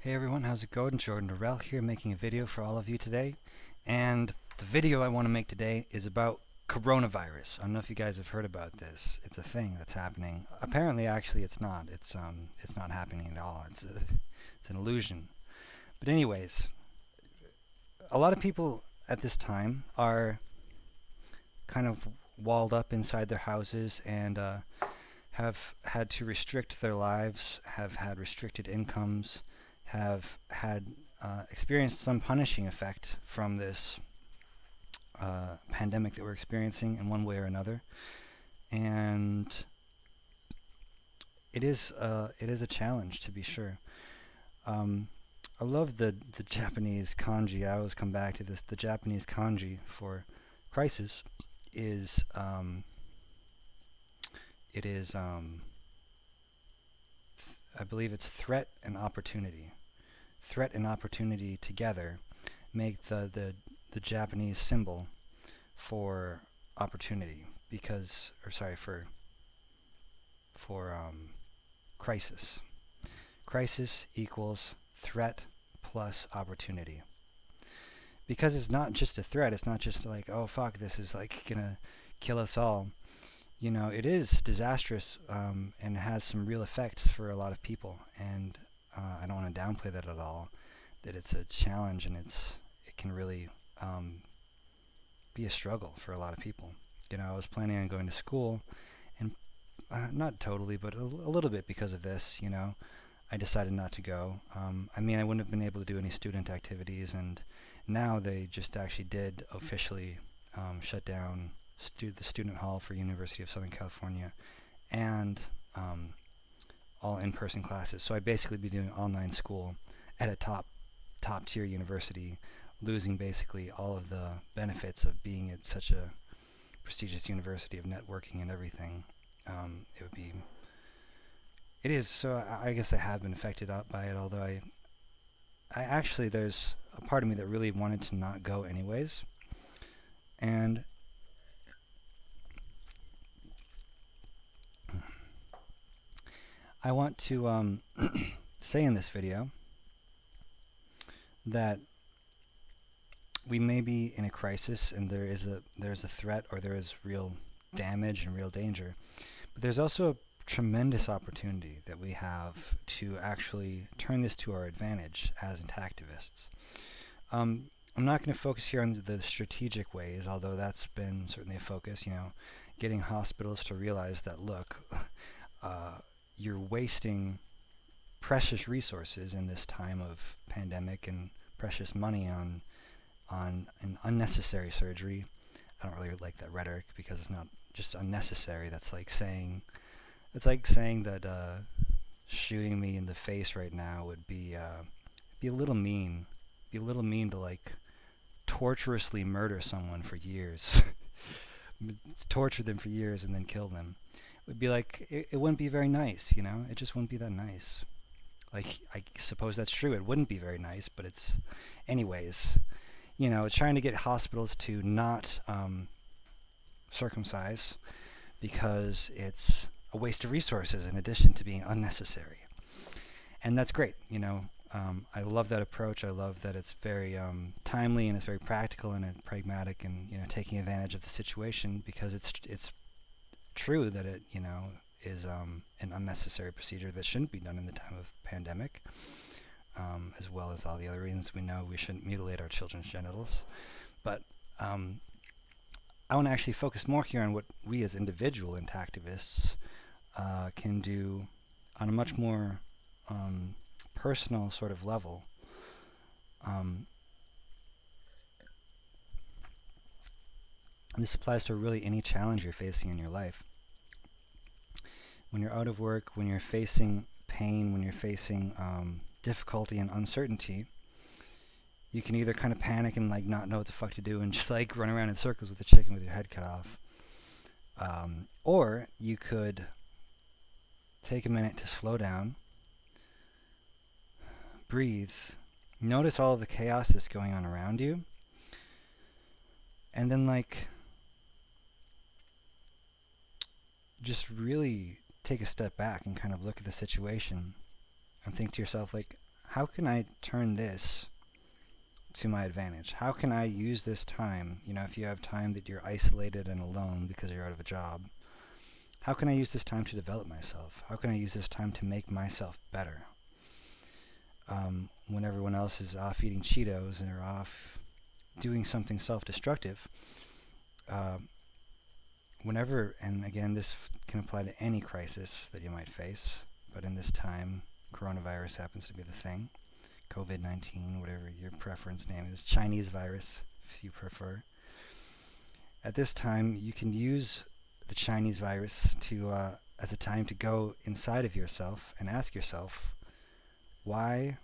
Hey everyone, how's it going? Jordan Durrell here making a video for all of you today. And the video I want to make today is about coronavirus. I don't know if you guys have heard about this. It's a thing that's happening. Apparently, actually, it's not. It's not happening at all. It's an illusion. But anyways, a lot of people at this time are kind of walled up inside their houses and have had to restrict their lives, have had restricted incomes, have had experienced some punishing effect from this pandemic that we're experiencing in one way or another. And it is a challenge, to be sure. I love the Japanese kanji. I always come back to this. The Japanese kanji for crisis is I believe it's threat and opportunity. Threat and opportunity together make the Japanese symbol for opportunity, because, or sorry, for crisis. Crisis equals threat plus opportunity. Because it's not just a threat, it's not just like, oh fuck, this is like gonna kill us all. You know, it is disastrous and has some real effects for a lot of people. And I don't want to downplay that at all, that it's a challenge and it can really be a struggle for a lot of people. You know, I was planning on going to school, and not totally, but a little bit because of this, you know, I decided not to go. I mean, I wouldn't have been able to do any student activities, and now they just actually did officially shut down the student hall for University of Southern California and all in-person classes. So I'd basically be doing online school at a top tier university, losing basically all of the benefits of being at such a prestigious university, of networking and everything. It is, so I guess I have been affected by it, although I actually, there's a part of me that really wanted to not go anyways. And I want to say in this video that we may be in a crisis and there's a threat, or there is real damage and real danger, but there's also a tremendous opportunity that we have to actually turn this to our advantage as Intactivists. I'm not going to focus here on the strategic ways, although that's been certainly a focus, you know, getting hospitals to realize that, look, you're wasting precious resources in this time of pandemic and precious money on an unnecessary surgery. I don't really like that rhetoric because it's not just unnecessary. That's like saying that shooting me in the face right now would be a little mean. Be a little mean to like torturously murder someone for years, torture them for years and then kill them. Would be like, it wouldn't be very nice, you know? It just wouldn't be that nice. Like, I suppose that's true. It wouldn't be very nice, but it's, anyways, you know, it's trying to get hospitals to not circumcise because it's a waste of resources in addition to being unnecessary. And that's great, you know. I love that approach. I love that it's very timely and it's very practical and pragmatic, and, you know, taking advantage of the situation, because it's true that it, you know, is an unnecessary procedure that shouldn't be done in the time of pandemic, as well as all the other reasons we know we shouldn't mutilate our children's genitals. But I want to actually focus more here on what we as individual Intactivists can do on a much more personal sort of level. This applies to really any challenge you're facing in your life. When you're out of work, when you're facing pain, when you're facing difficulty and uncertainty, you can either kind of panic and like not know what the fuck to do and just like run around in circles with a chicken with your head cut off. Or you could take a minute to slow down, breathe, notice all of the chaos that's going on around you, and then like just really take a step back and kind of look at the situation and think to yourself, like, how can I turn this to my advantage? How can I use this time? If you have time that you're isolated and alone because you're out of a job, how can I use this time to develop myself? How can I use this time to make myself better? When everyone else is off eating Cheetos and are off doing something self-destructive, uh, whenever, and again, this can apply to any crisis that you might face, but in this time, coronavirus happens to be the thing. COVID-19, whatever your preference name is, Chinese virus, if you prefer. At this time, you can use the Chinese virus as a time to go inside of yourself and ask yourself, why,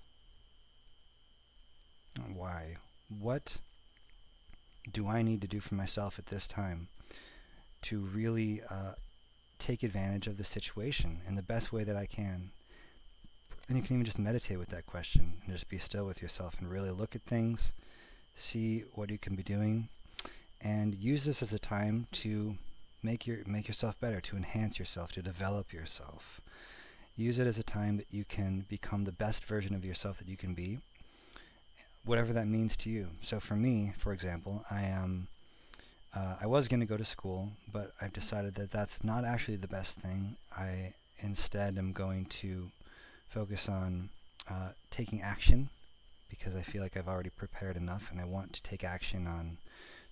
what do I need to do for myself at this time to really take advantage of the situation in the best way that I can? And you can even just meditate with that question and just be still with yourself and really look at things, see what you can be doing, and use this as a time to make yourself better, to enhance yourself, to develop yourself. Use it as a time that you can become the best version of yourself that you can be, whatever that means to you. So for me, for example, I was going to go to school, but I've decided that that's not actually the best thing. I instead am going to focus on taking action, because I feel like I've already prepared enough, and I want to take action on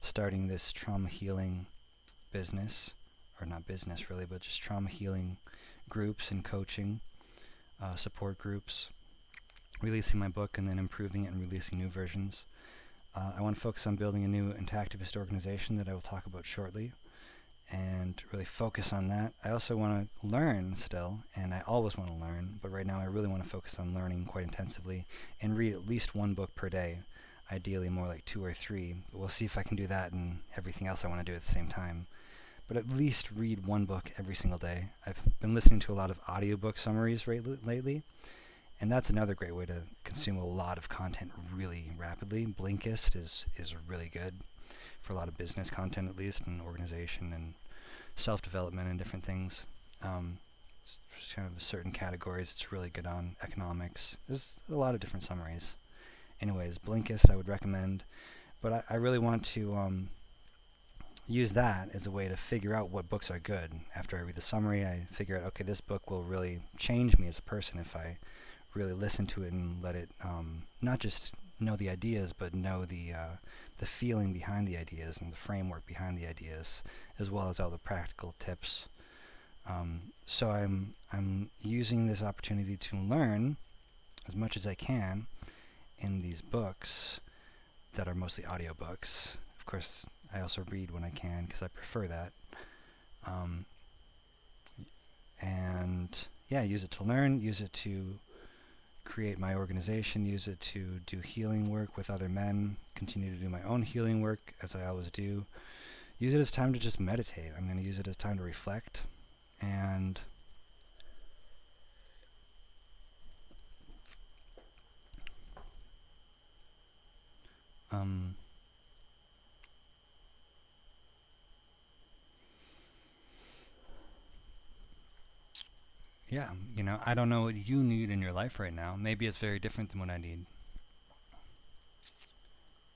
starting this trauma healing business, or not business really, but just trauma healing groups and coaching, support groups, releasing my book and then improving it and releasing new versions. I want to focus on building a new Intactivist organization that I will talk about shortly, and really focus on that. I also want to learn still, and I always want to learn, but right now I really want to focus on learning quite intensively and read at least one book per day, ideally more like 2 or 3. But we'll see if I can do that and everything else I want to do at the same time. But at least read one book every single day. I've been listening to a lot of audiobook summaries lately, and that's another great way to consume a lot of content really rapidly. Blinkist is really good for a lot of business content, at least, and organization and self-development and different things. Kind of certain categories it's really good on. Economics. There's a lot of different summaries. Anyways, Blinkist I would recommend, but I really want to use that as a way to figure out what books are good. After I read the summary, I figure out, okay, this book will really change me as a person if I really listen to it and let it not just know the ideas, but know the feeling behind the ideas and the framework behind the ideas, as well as all the practical tips. So I'm using this opportunity to learn as much as I can in these books that are mostly audiobooks. Of course, I also read when I can because I prefer that. And yeah, use it to learn, use it to create my organization, use it to do healing work with other men, continue to do my own healing work as I always do. Use it as time to just meditate. I'm going to use it as time to reflect and yeah, I don't know what you need in your life right now. Maybe it's very different than what I need.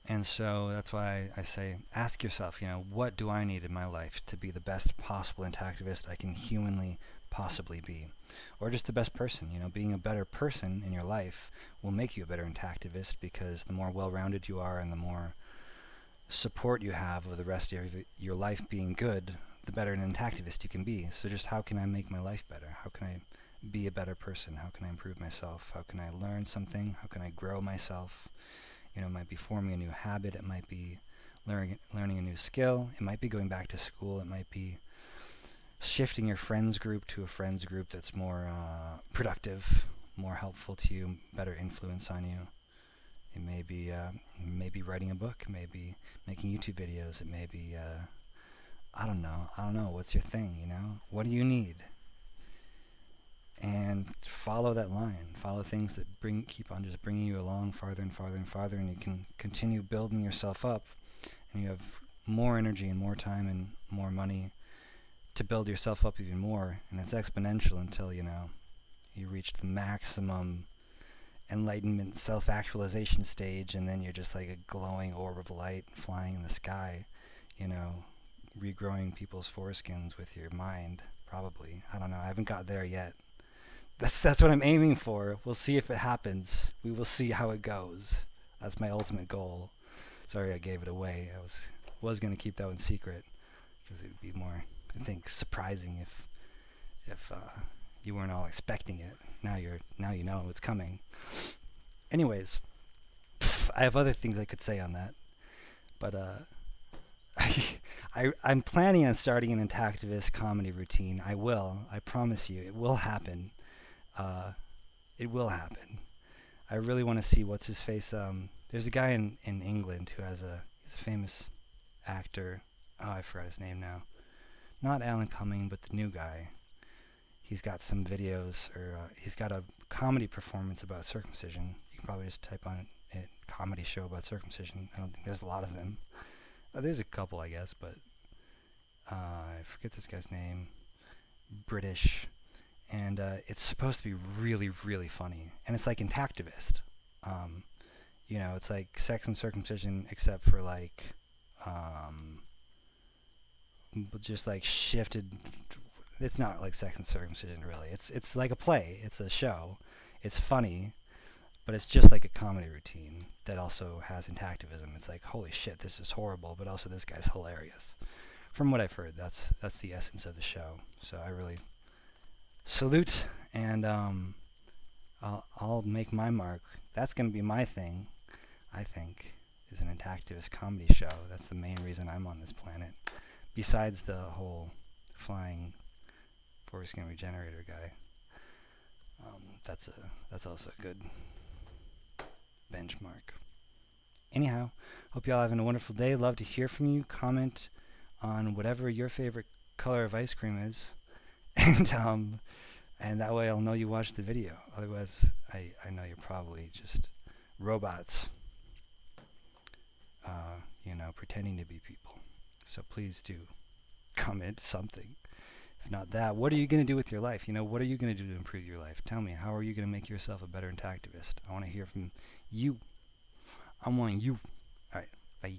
And so that's why I say, ask yourself, what do I need in my life to be the best possible Intactivist I can humanly possibly be? Or just the best person. Being a better person in your life will make you a better Intactivist, because the more well-rounded you are and the more support you have of the rest of your life being good, the better an Intactivist you can be. So just how can I make my life better? How can I be a better person? How can I improve myself? How can I learn something? How can I grow myself? It might be forming a new habit. It might be learning a new skill. It might be going back to school. It might be shifting your friends group to a friends group that's more productive, more helpful to you, better influence on you. It may be writing a book, maybe making YouTube videos. It may be I don't know. What's your thing? What do you need? And follow that line. Follow things that keep on just bringing you along farther and farther and farther, and you can continue building yourself up, and you have more energy and more time and more money to build yourself up even more, and it's exponential until you reach the maximum enlightenment self-actualization stage, and then you're just like a glowing orb of light flying in the sky, you know, regrowing people's foreskins with your mind. Probably, I don't know. I haven't got there yet. That's what I'm aiming for. We'll see if it happens. We will see how it goes. That's my ultimate goal. Sorry, I gave it away. I was gonna keep that one secret because it would be more, I think, surprising if you weren't all expecting it. Now you know it's coming. Anyways, I have other things I could say on that, but I'm planning on starting an Intactivist comedy routine. I will. I promise you, it will happen. Uh, it will happen. I really want to see what's his face. There's a guy in England who he's a famous actor. Oh, I forgot his name now. Not Alan Cumming, but the new guy. He's got some videos, or he's got a comedy performance about circumcision. You can probably just type on it, comedy show about circumcision. I don't think there's a lot of them. There's a couple, I guess, but I forget this guy's name. British, and it's supposed to be really, really funny. And it's like Intactivist. Um, it's like sex and circumcision, except for like, just like shifted. It's not like sex and circumcision, really. It's like a play. It's a show. It's funny, but it's just like a comedy routine that also has Intactivism. It's like, holy shit, this is horrible, but also this guy's hilarious. From what I've heard, that's the essence of the show. So I really salute, and I'll make my mark. That's going to be my thing, I think, is an Intactivist comedy show. That's the main reason I'm on this planet. Besides the whole flying foreskin regenerator guy. That's also a good benchmark. Anyhow, hope y'all having a wonderful day. Love to hear from you. Comment on whatever your favorite color of ice cream is, and that way I'll know you watched the video. Otherwise, I know you're probably just robots, pretending to be people. So please do comment something. If not that, what are you going to do with your life? What are you going to do to improve your life? Tell me, how are you going to make yourself a better Intactivist? I want to hear from you. I want you. All right, bye.